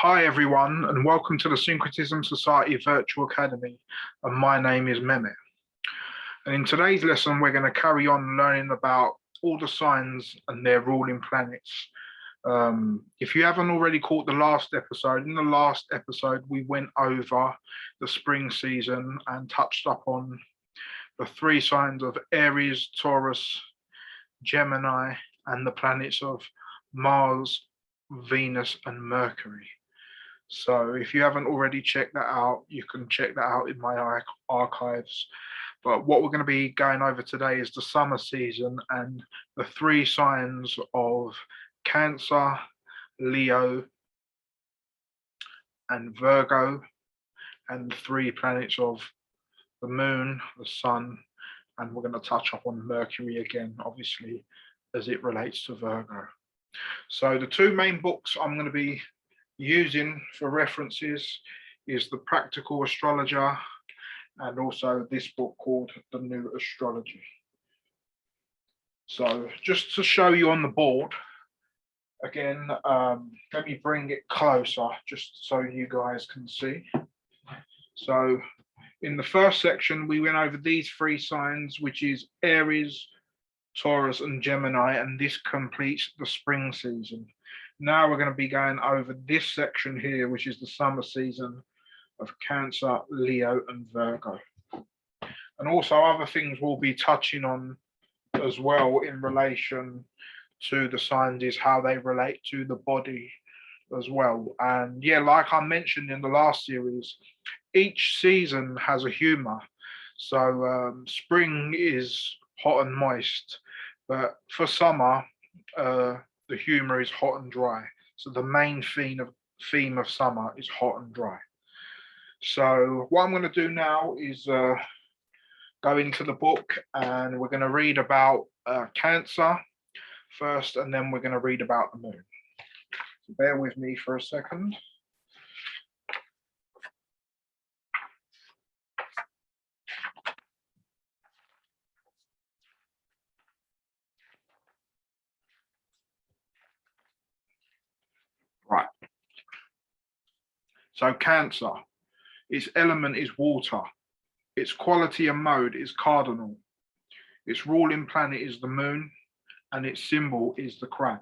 Hi everyone, and welcome to the Syncretism Society Virtual Academy, and my name is Mehmet. And in today's lesson, we're going to carry on learning about all the signs and their ruling planets. If you haven't already caught the last episode, in the last episode, we went over the spring season and touched up on the three signs of Aries, Taurus, Gemini, and the planets of Mars, Venus, and Mercury. So if you haven't already checked that out, you can check that out in my archives. But what we're going to be going over today is the summer season and the three signs of Cancer, Leo, and Virgo, and the three planets of the moon, the sun, and we're going to touch up on Mercury again, obviously, as it relates to Virgo. So the two main books I'm going to be using for references is the Practical Astrologer and also this book called The New Astrology. So just to show you on the board, again, let me bring it closer just so you guys can see. So in the first section, we went over these three signs, which is Aries, Taurus, and Gemini, and this completes the spring season. Now we're going to be going over this section here, which is the summer season of Cancer, Leo, and Virgo. And also other things we'll be touching on as well in relation to the signs is how they relate to the body as well. And yeah, like I mentioned in the last series, each season has a humor. So spring is hot and moist, but for summer, the humor is hot and dry. So the main theme of summer is hot and dry. So what I'm going to do now is go into the book and we're going to read about Cancer first, and then we're going to read about the moon. So bear with me for a second. Right. So Cancer, its element is water. Its quality and mode is cardinal. Its ruling planet is the moon, and its symbol is the crab.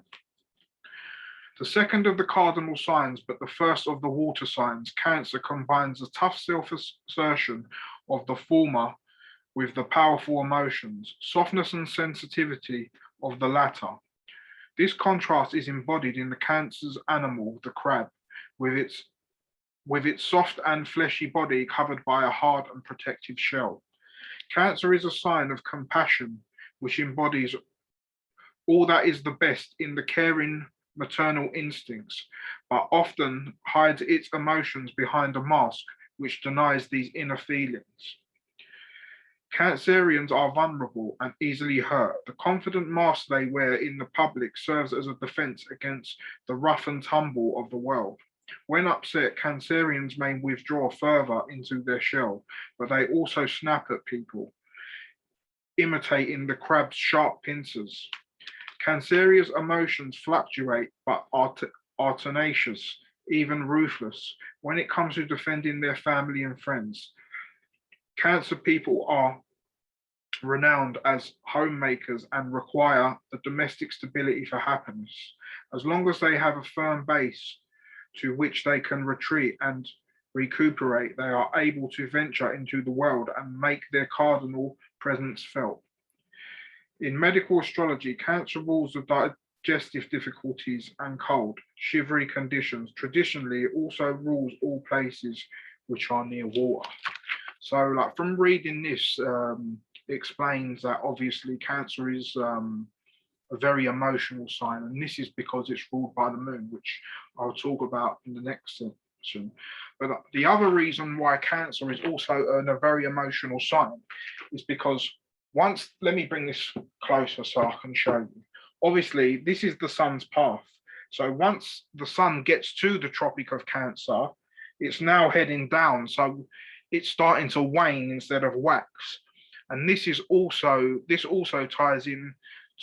The second of the cardinal signs, but the first of the water signs, Cancer combines the tough self-assertion of the former with the powerful emotions, softness and sensitivity of the latter. This contrast is embodied in the Cancer's animal, the crab, with its soft and fleshy body covered by a hard and protective shell. Cancer is a sign of compassion, which embodies all that is the best in the caring maternal instincts, but often hides its emotions behind a mask which denies these inner feelings. Cancerians are vulnerable and easily hurt. The confident mask they wear in the public serves as a defense against the rough and tumble of the world. When upset, Cancerians may withdraw further into their shell, but they also snap at people, imitating the crab's sharp pincers. Cancerians' emotions fluctuate, but are tenacious, even ruthless, when it comes to defending their family and friends. Cancer people are renowned as homemakers and require the domestic stability for happiness. As long as they have a firm base to which they can retreat and recuperate, they are able to venture into the world and make their cardinal presence felt. In medical astrology, Cancer rules of digestive difficulties and cold, shivery conditions. Traditionally, it also rules all places which are near water. So like from reading this, it explains that obviously Cancer is a very emotional sign, and this is because it's ruled by the moon, which I'll talk about in the next section. But the other reason why Cancer is also a very emotional sign is because let me bring this closer so I can show you. Obviously, this is the sun's path. So once the sun gets to the Tropic of Cancer, it's now heading down. So it's starting to wane instead of wax. And this also ties in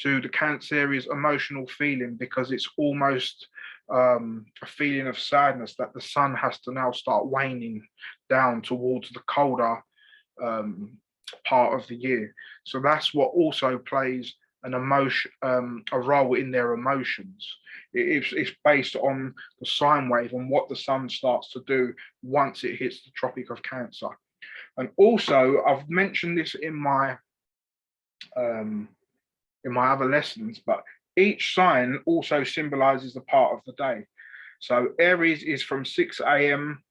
to the Cancerian's emotional feeling because it's almost a feeling of sadness that the sun has to now start waning down towards the colder part of the year. So that's what also plays an emotion, a role in their emotions. It's based on the sine wave and what the sun starts to do once it hits the Tropic of Cancer. And also, I've mentioned this in my other lessons, but each sign also symbolizes a part of the day. So Aries is from 6 a.m.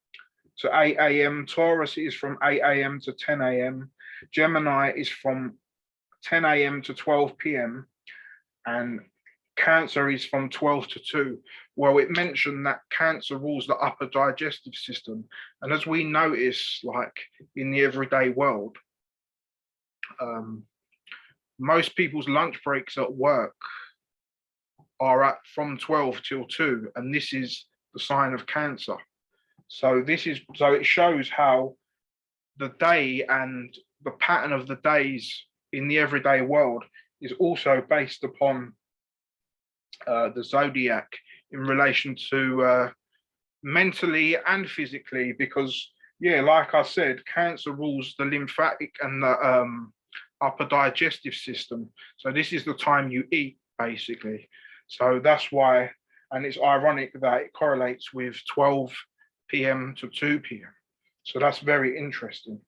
to 8 a.m. Taurus is from 8 a.m. to 10 a.m. Gemini is from 10 a.m. to 12 p.m. and Cancer is from 12 to 2. Well, it mentioned that Cancer rules the upper digestive system. And as we notice, like in the everyday world, most people's lunch breaks at work are at from 12 till 2, and this is the sign of Cancer. So it shows how the day and the pattern of the days in the everyday world is also based upon the zodiac in relation to mentally and physically, because yeah, like I said, Cancer rules the lymphatic and the upper digestive system. So this is the time you eat, basically. So that's why, and it's ironic that it correlates with 12 p.m. to 2 p.m. So that's very interesting.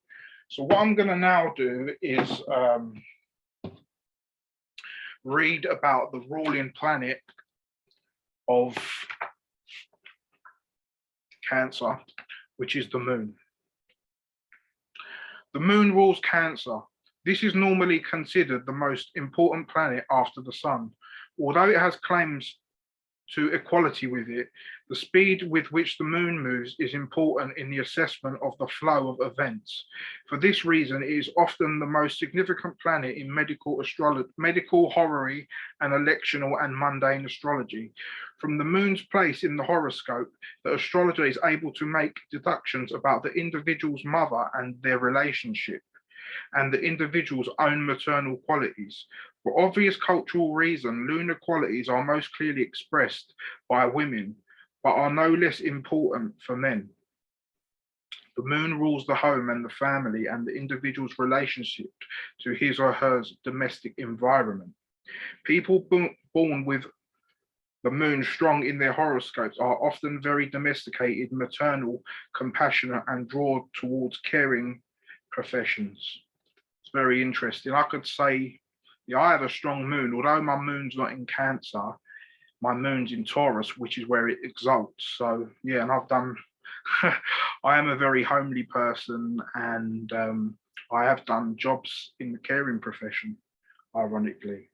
So what I'm going to now do is read about the ruling planet of Cancer, which is the moon. The moon rules Cancer. This is normally considered the most important planet after the sun. Although it has claims to equality with it, the speed with which the moon moves is important in the assessment of the flow of events. For this reason, it is often the most significant planet in medical astrology, medical horary, and electional and mundane astrology. From the moon's place in the horoscope, the astrologer is able to make deductions about the individual's mother and their relationship, and the individual's own maternal qualities. For obvious cultural reason, lunar qualities are most clearly expressed by women, but are no less important for men. The moon rules the home and the family and the individual's relationship to his or her domestic environment. People born with the moon strong in their horoscopes are often very domesticated, maternal, compassionate, and drawn towards caring professions. It's very interesting. I could say, yeah, I have a strong moon, although my moon's not in Cancer, my moon's in Taurus, which is where it exalts. So yeah, and I've done, I am a very homely person, and I have done jobs in the caring profession, ironically.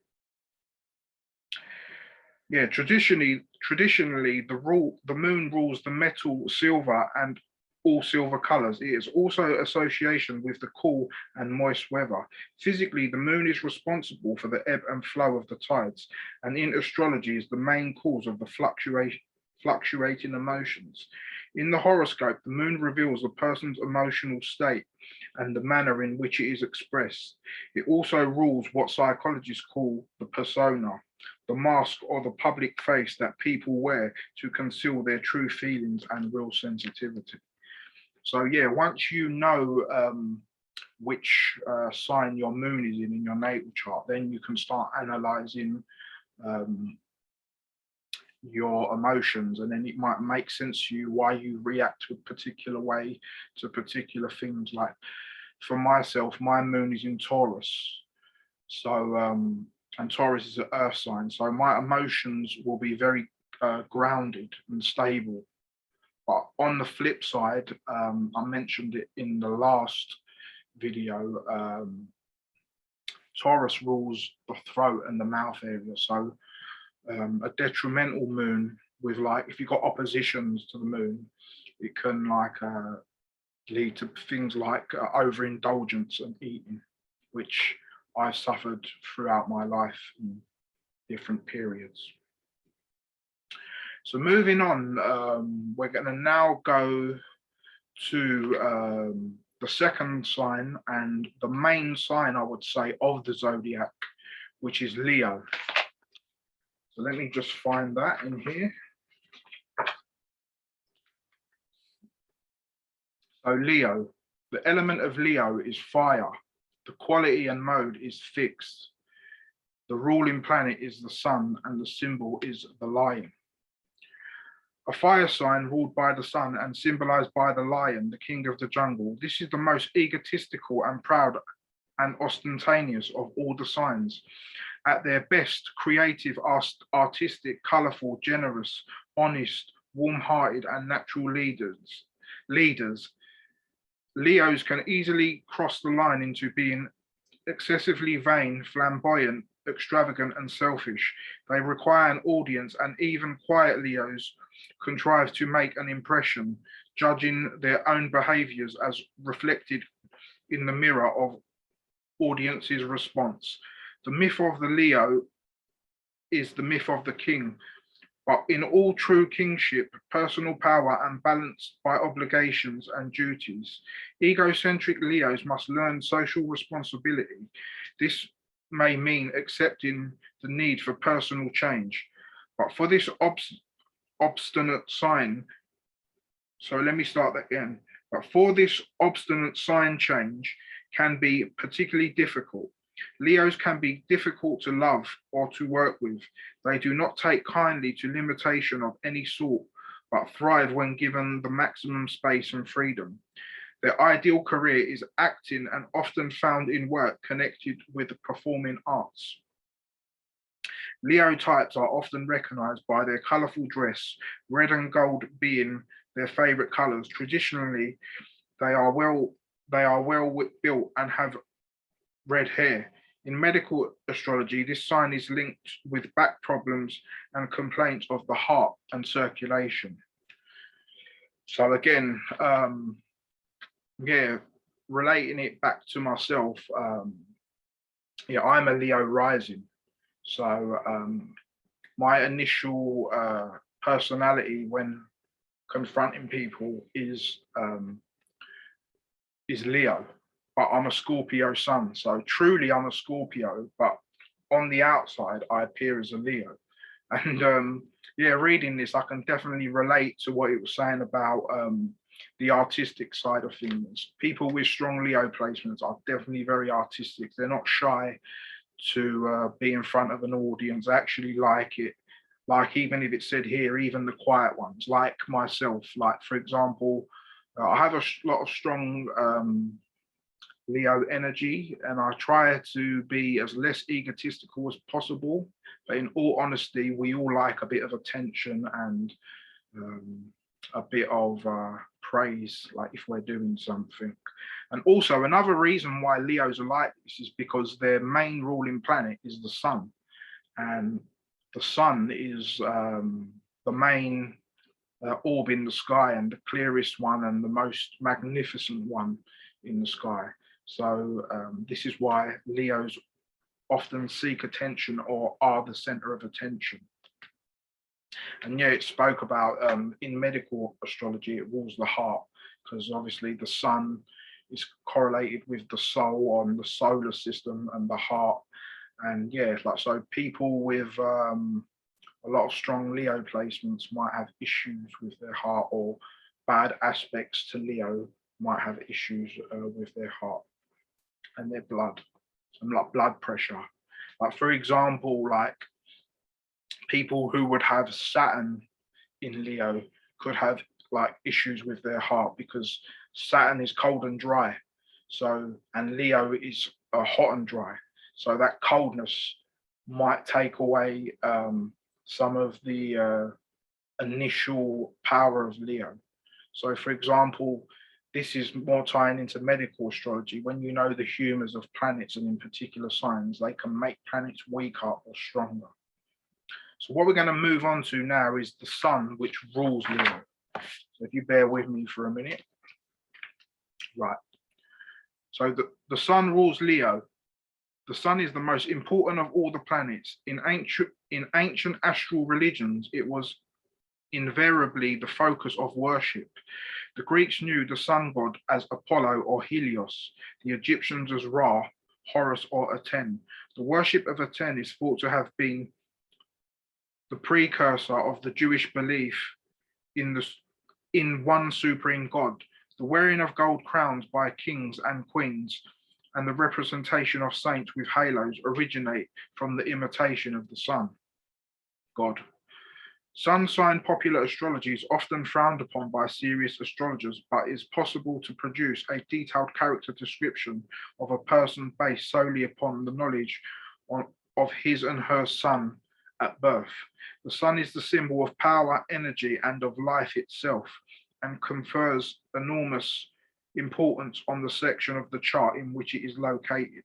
Yeah, traditionally, the moon rules the metal silver and all silver colors. It is also association with the cool and moist weather. Physically, the moon is responsible for the ebb and flow of the tides, and in astrology is the main cause of the fluctuating emotions. In the horoscope, the moon reveals a person's emotional state and the manner in which it is expressed. It also rules what psychologists call the persona, the mask or the public face that people wear to conceal their true feelings and real sensitivity. So yeah, once you know which sign your moon is in your natal chart, then you can start analyzing your emotions, and then it might make sense to you why you react a particular way to particular things. Like for myself, my moon is in Taurus. So and Taurus is an earth sign. So my emotions will be very grounded and stable. But on the flip side, I mentioned it in the last video, Taurus rules the throat and the mouth area. So a detrimental moon with, like, if you've got oppositions to the moon, it can like lead to things like overindulgence and eating, which I've suffered throughout my life in different periods. So moving on, we're going to now go to the second sign and the main sign, I would say, of the zodiac, which is Leo. So let me just find that in here. So Leo, the element of Leo is fire. The quality and mode is fixed. The ruling planet is the sun and the symbol is the lion. A fire sign ruled by the sun and symbolized by the lion, the king of the jungle. This is the most egotistical and proud and ostentatious of all the signs. At their best, creative, artistic, colorful, generous, honest, warm-hearted, and natural leaders, Leos can easily cross the line into being excessively vain, flamboyant, extravagant, and selfish. They require an audience, and even quiet Leos contrive to make an impression, judging their own behaviors as reflected in the mirror of audience's response. The myth of the Leo is the myth of the king, but in all true kingship, personal power and balanced by obligations and duties. Egocentric Leos must learn social responsibility. This may mean accepting the need for personal change, but for this obstinate sign, so let me start that again, but for this obstinate sign change can be particularly difficult. Leos can be difficult to love or to work with. They do not take kindly to limitation of any sort, but thrive when given the maximum space and freedom. Their ideal career is acting and often found in work connected with the performing arts. Leo types are often recognized by their colorful dress, red and gold being their favorite colors. Traditionally, they are well built and have red hair. In medical astrology, this sign is linked with back problems and complaints of the heart and circulation. So again, relating it back to myself, I'm a Leo rising. So my initial personality when confronting people is Leo. But I'm a Scorpio sun, so truly I'm a Scorpio, but on the outside, I appear as a Leo. And reading this, I can definitely relate to what it was saying about the artistic side of things. People with strong Leo placements are definitely very artistic. They're not shy to be in front of an audience. I actually like it. Like even if it said here, even the quiet ones, like myself, like for example, I have a lot of strong Leo energy, and I try to be as less egotistical as possible. But in all honesty, we all like a bit of attention and a bit of praise, like if we're doing something. And also another reason why Leos are like this is because their main ruling planet is the sun, and the sun is the main orb in the sky and the clearest one and the most magnificent one in the sky. So this is why Leos often seek attention or are the center of attention. And it spoke about in medical astrology, it rules the heart, because obviously the sun is correlated with the soul on the solar system and the heart. And so people with a lot of strong Leo placements might have issues with their heart, or bad aspects to Leo might have issues with their heart and their blood, and like blood pressure. Like for example, like people who would have Saturn in Leo could have like issues with their heart, because Saturn is cold and dry. So, and Leo is hot and dry. So that coldness might take away some of the initial power of Leo. So for example, this is more tying into medical astrology. When you know the humors of planets and in particular signs, they can make planets weaker or stronger. So what we're going to move on to now is the sun, which rules Leo. So if you bear with me for a minute. Right. So the sun rules Leo. The sun is the most important of all the planets. In ancient astral religions, it was invariably the focus of worship. The Greeks knew the sun god as Apollo or Helios, the Egyptians as Ra, Horus or Aten. The worship of Aten is thought to have been the precursor of the Jewish belief in one supreme god. The wearing of gold crowns by kings and queens and the representation of saints with halos originate from the imitation of the sun, God. Sun sign popular astrology is often frowned upon by serious astrologers, but is possible to produce a detailed character description of a person based solely upon the knowledge of his and her sun at birth. The sun is the symbol of power, energy, and of life itself, and confers enormous importance on the section of the chart in which it is located.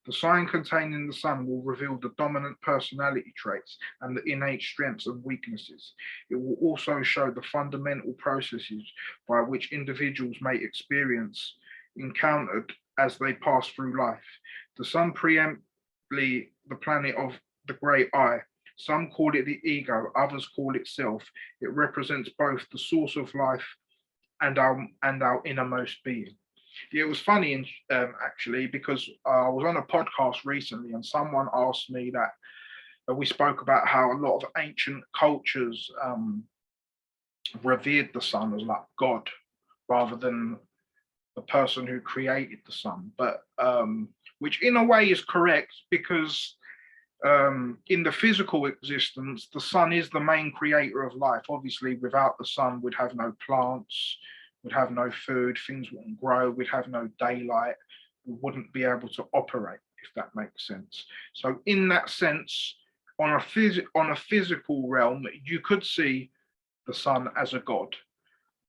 The sign containing the sun will reveal the dominant personality traits and the innate strengths and weaknesses. It will also show the fundamental processes by which individuals may experience encountered as they pass through life. The sun preemptly the planet of the great eye. Some call it the ego, others call it self. It represents both the source of life and our innermost being. Yeah, it was funny actually because I was on a podcast recently and someone asked me that we spoke about how a lot of ancient cultures revered the sun as like God rather than the person who created the sun, but which in a way is correct because in the physical existence, the sun is the main creator of life. Obviously, without the sun, we'd have no plants, we'd have no food, things wouldn't grow, we'd have no daylight, we wouldn't be able to operate, if that makes sense. So in that sense, on a physical realm, you could see the sun as a god.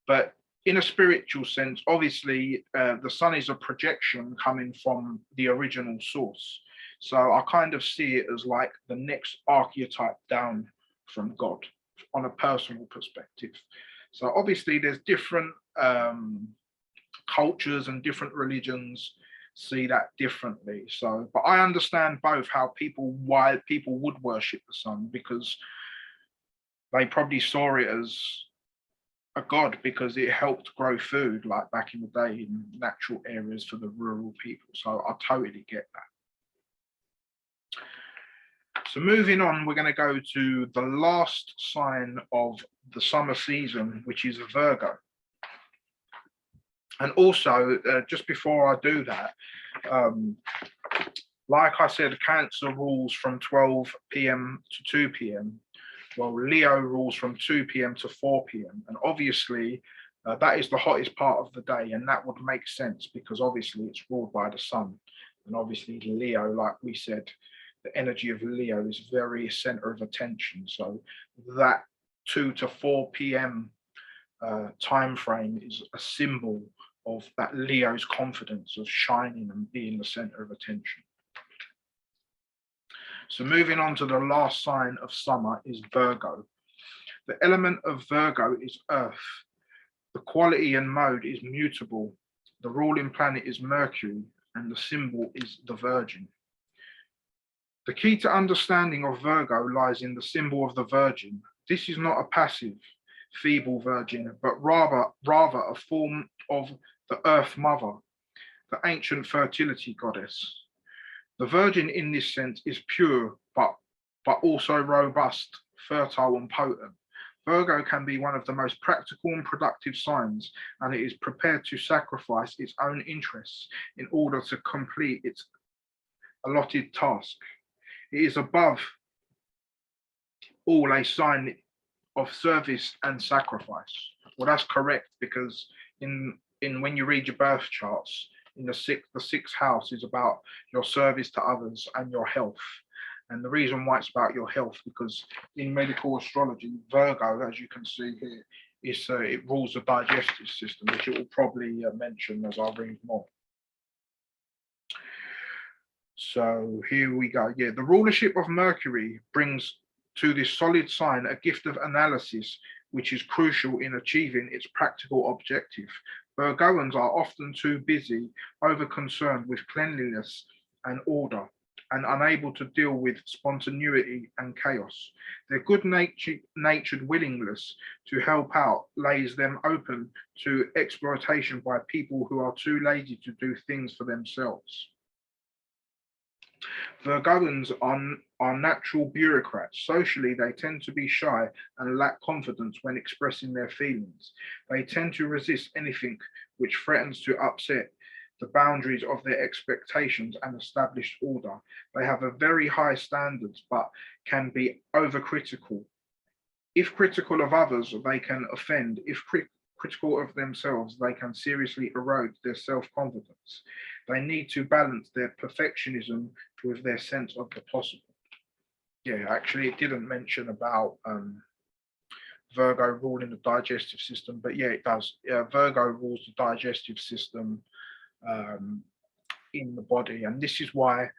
But in a spiritual sense, obviously, the sun is a projection coming from the original source. So I kind of see it as like the next archetype down from God on a personal perspective. So obviously there's different cultures and different religions see that differently. So, but I understand both why people would worship the sun, because they probably saw it as a god because it helped grow food like back in the day in natural areas for the rural people. So I totally get that. So moving on, we're going to go to the last sign of the summer season, which is Virgo. And also, just before I do that, like I said, Cancer rules from 12 p.m. to 2 p.m. Well, Leo rules from 2 p.m. to 4 p.m. And obviously, that is the hottest part of the day. And that would make sense because obviously it's ruled by the sun. And obviously Leo, like we said, the energy of Leo is very center of attention. So that 2 to 4 p.m. Time frame is a symbol of that Leo's confidence of shining and being the center of attention. So moving on to the last sign of summer is Virgo. The element of Virgo is earth. The quality and mode is mutable. The ruling planet is Mercury and the symbol is the Virgin. The key to understanding of Virgo lies in the symbol of the Virgin. This is not a passive, feeble virgin, but rather a form of the Earth Mother, the ancient fertility goddess. The Virgin in this sense is pure, but also robust, fertile and potent. Virgo can be one of the most practical and productive signs, and it is prepared to sacrifice its own interests in order to complete its allotted task. It is above all a sign of service and sacrifice. Well, that's correct because in when you read your birth charts, in the sixth house is about your service to others and your health. And the reason why it's about your health, because in medical astrology, Virgo, as you can see here, it rules the digestive system, which it will probably mention as I read more. So here we go. Yeah, the rulership of Mercury brings to this solid sign a gift of analysis, which is crucial in achieving its practical objective. Virgoans are often too busy, over-concerned with cleanliness and order, and unable to deal with spontaneity and chaos. Their good-natured willingness to help out lays them open to exploitation by people who are too lazy to do things for themselves. Virgoans are natural bureaucrats. Socially, they tend to be shy and lack confidence when expressing their feelings. They tend to resist anything which threatens to upset the boundaries of their expectations and established order. They have a very high standards but can be overcritical. If critical of others, they can offend. If critical of themselves, they can seriously erode their self confidence. They need to balance their perfectionism with their sense of the possible. Yeah, actually, it didn't mention about Virgo ruling the digestive system, but yeah, it does. Virgo rules the digestive system um, in the body, and this is why.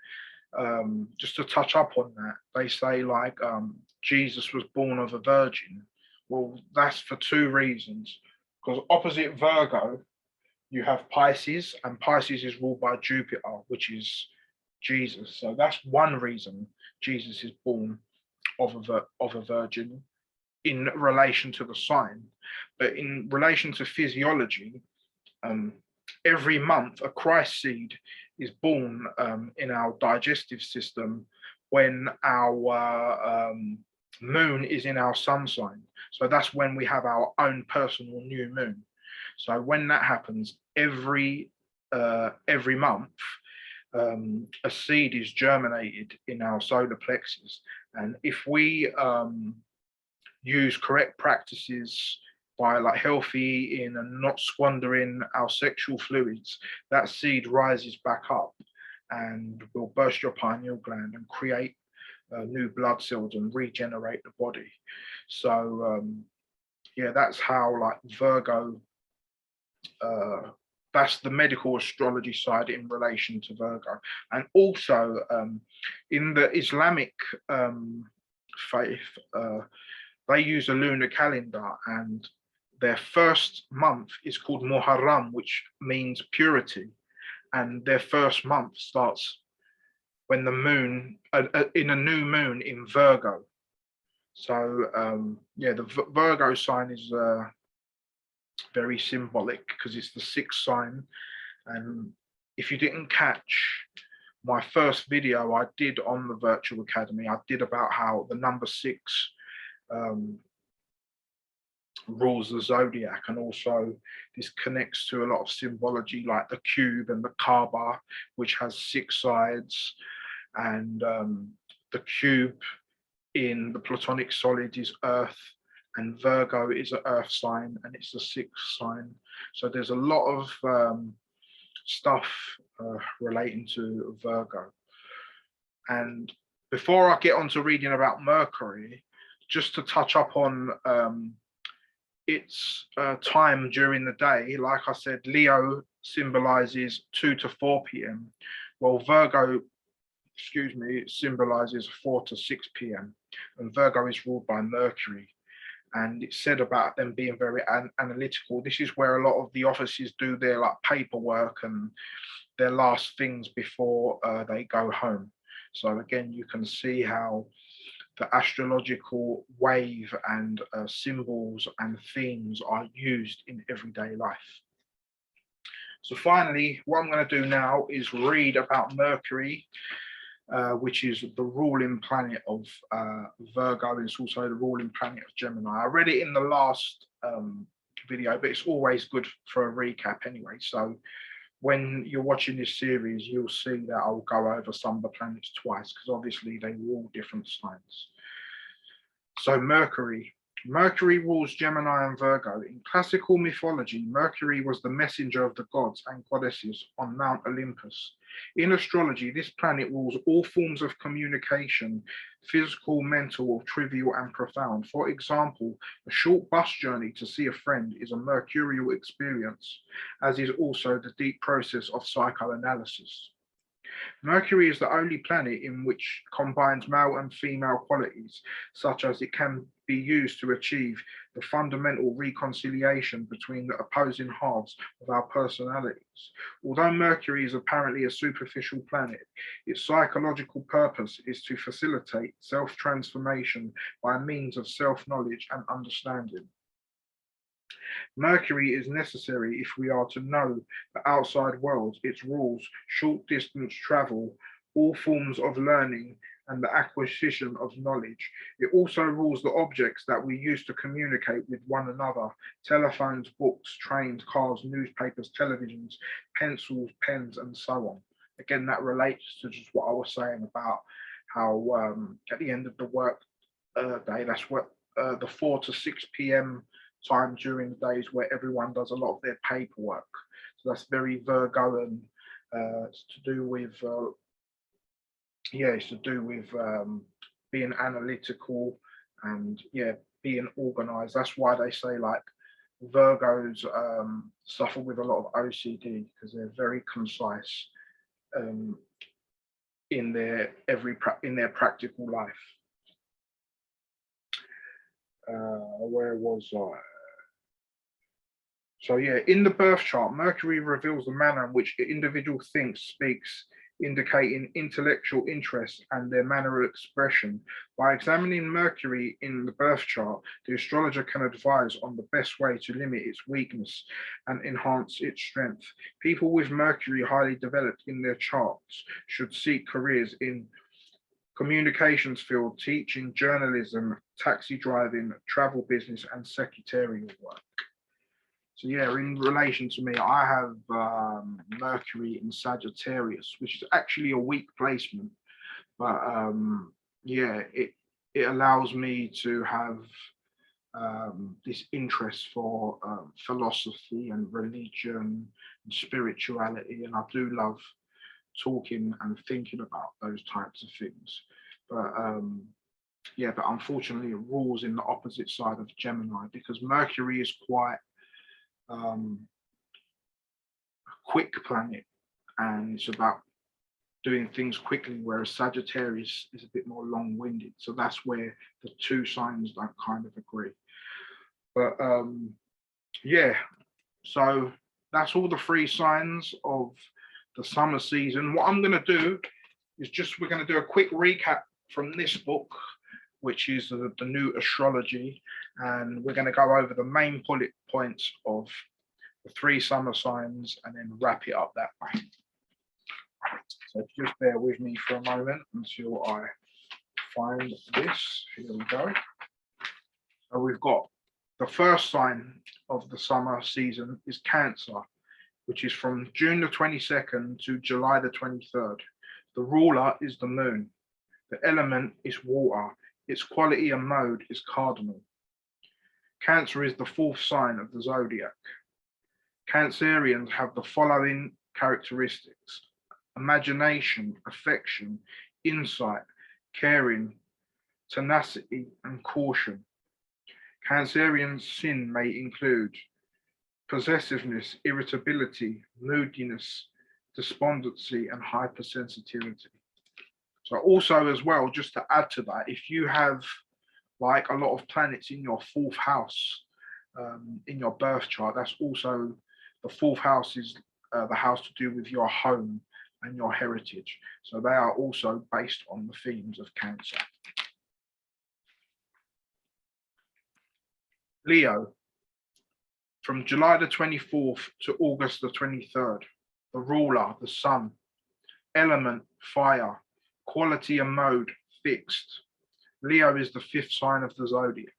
Just to touch up on that, they say like Jesus was born of a virgin. Well, that's for two reasons. Because opposite Virgo, you have Pisces, and Pisces is ruled by Jupiter, which is Jesus. So that's one reason Jesus is born of a virgin in relation to the sign. But in relation to physiology, um, every month a Christ seed is born in our digestive system when our moon is in our sun sign. So that's when we have our own personal new moon. So when that happens, every month, a seed is germinated in our solar plexus, and if we use correct practices by like healthy eating and not squandering our sexual fluids, that seed rises back up and will burst your pineal gland and create new blood cells and regenerate the body. So yeah, that's how like Virgo. That's the medical astrology side in relation to Virgo, and also in the Islamic faith, they use a lunar calendar, and their first month is called Muharram, which means purity. And their first month starts when the moon, in a new moon in Virgo. So, yeah, the Virgo sign is very symbolic because it's the sixth sign. And if you didn't catch my first video I did on the virtual academy, I did about how the number six um, rules the zodiac, and also this connects to a lot of symbology like the cube and the Kaaba, which has six sides, and the cube in the Platonic solid is Earth, and Virgo is an Earth sign, and it's the sixth sign. So there's a lot of stuff relating to Virgo. And before I get on to reading about Mercury, just to touch up on its time during the day, like I said, Leo symbolizes 2 to 4 p.m. Well, Virgo, excuse me, it symbolizes 4 to 6 p.m. And Virgo is ruled by Mercury. And it's said about them being very analytical. This is where a lot of the offices do their like paperwork and their last things before they go home. So again, you can see how the astrological wave and symbols and themes are used in everyday life. So finally, what I'm going to do now is read about Mercury, which is the ruling planet of Virgo. It's also the ruling planet of Gemini. I read it in the last video, but it's always good for a recap anyway. So when you're watching this series, you'll see that I'll go over some of the planets twice, because obviously they rule different signs. So Mercury. Mercury rules Gemini and Virgo. In classical mythology, Mercury was the messenger of the gods and goddesses on Mount Olympus. In astrology, this planet rules all forms of communication, physical, mental, or trivial and profound. For example, a short bus journey to see a friend is a mercurial experience, as is also the deep process of psychoanalysis. Mercury is the only planet in which combines male and female qualities, such as it can be used to achieve the fundamental reconciliation between the opposing halves of our personalities. Although Mercury is apparently a superficial planet, its psychological purpose is to facilitate self-transformation by means of self-knowledge and understanding. Mercury is necessary if we are to know the outside world, its rules, short distance travel, all forms of learning and the acquisition of knowledge. It also rules the objects that we use to communicate with one another: telephones, books, trains, cars, newspapers, televisions, pencils, pens, and so on. Again, that relates to just what I was saying about how at the end of the work day, that's what the 4 to 6 p.m. time during the days where everyone does a lot of their paperwork. So that's very Virgoan. It's to do with it's to do with being analytical and being organized. That's why they say like Virgos suffer with a lot of OCD because they're very concise um, in their in their practical life. Where was I? So yeah, in the birth chart, Mercury reveals the manner in which the individual thinks, speaks, indicating intellectual interest and their manner of expression. By examining Mercury in the birth chart, the astrologer can advise on the best way to limit its weakness and enhance its strength. People with Mercury highly developed in their charts should seek careers in communications field, teaching, journalism, taxi driving, travel business, and secretarial work. So yeah, in relation to me, I have Mercury in Sagittarius, which is actually a weak placement, but it allows me to have this interest for philosophy and religion and spirituality, and I do love talking and thinking about those types of things. But but unfortunately, it rules in the opposite side of Gemini because Mercury is quite a quick planet and it's about doing things quickly, whereas Sagittarius is a bit more long-winded. So that's where the two signs don't kind of agree. But so that's all the three signs of the summer season. What I'm going to do is we're going to do a quick recap from this book, which is the new Astrology, and we're going to go over the main points of the three summer signs and then wrap it up that way. So just bear with me for a moment until I find this. Here we go. So we've got the first sign of the summer season is Cancer, which is from June the 22nd to July the 23rd. The ruler is the moon. The element is water. Its quality and mode is cardinal. Cancer is the fourth sign of the zodiac. Cancerians have the following characteristics: imagination, affection, insight, caring, tenacity, and caution. Cancerians' sin may include possessiveness, irritability, moodiness, despondency, and hypersensitivity. So also as well, just to add to that, if you have like a lot of planets in your fourth house, in your birth chart, that's also the fourth house is the house to do with your home and your heritage. So they are also based on the themes of Cancer. Leo, from July the 24th to August the 23rd. The ruler, the sun. Element, fire. Quality and mode, fixed. Leo is the fifth sign of the zodiac.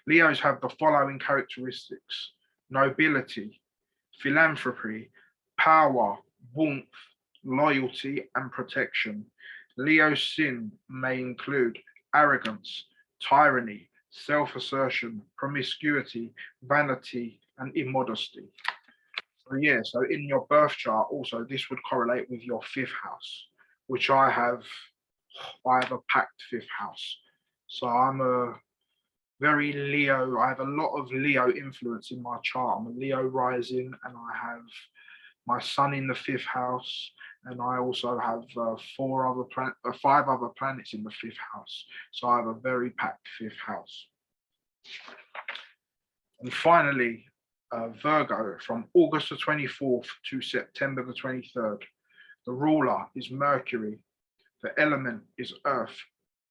Leos have the following characteristics: nobility, philanthropy, power, warmth, loyalty, and protection. Leo's sin may include arrogance, tyranny, self-assertion, promiscuity, vanity, and immodesty. So in your birth chart, also this would correlate with your fifth house, which I have a packed fifth house. So I'm a very Leo. I have a lot of Leo influence in my chart. I'm a Leo rising, and I have my sun in the fifth house, and I also have five other planets in the fifth house. So I have a very packed fifth house. And finally, Virgo, from August the 24th to September the 23rd. The ruler is Mercury. The element is earth.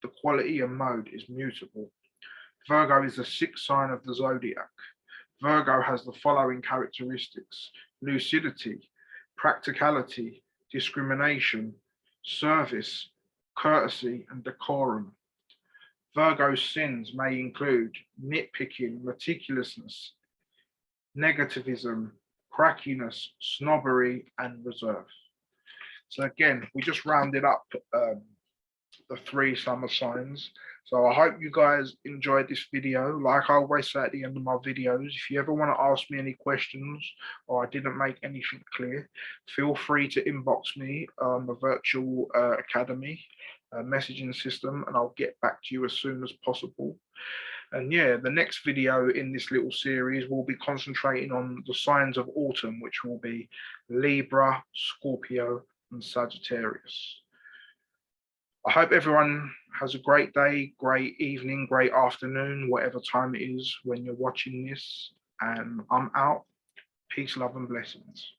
The quality and mode is mutable. Virgo is the sixth sign of the zodiac. Virgo has the following characteristics: lucidity, practicality, discrimination, service, courtesy, and decorum. Virgo's sins may include nitpicking, meticulousness, negativism, crackiness, snobbery, and reserve. So again, we just rounded up the 3 summer signs. So I hope you guys enjoyed this video. Like I always say at the end of my videos, if you ever want to ask me any questions or I didn't make anything clear, feel free to inbox me on the virtual academy messaging system, and I'll get back to you as soon as possible. And yeah, the next video in this little series will be concentrating on the signs of autumn, which will be Libra, Scorpio, and Sagittarius. I hope everyone has a great day, great evening, great afternoon, whatever time it is when you're watching this. And I'm out. Peace, love, and blessings.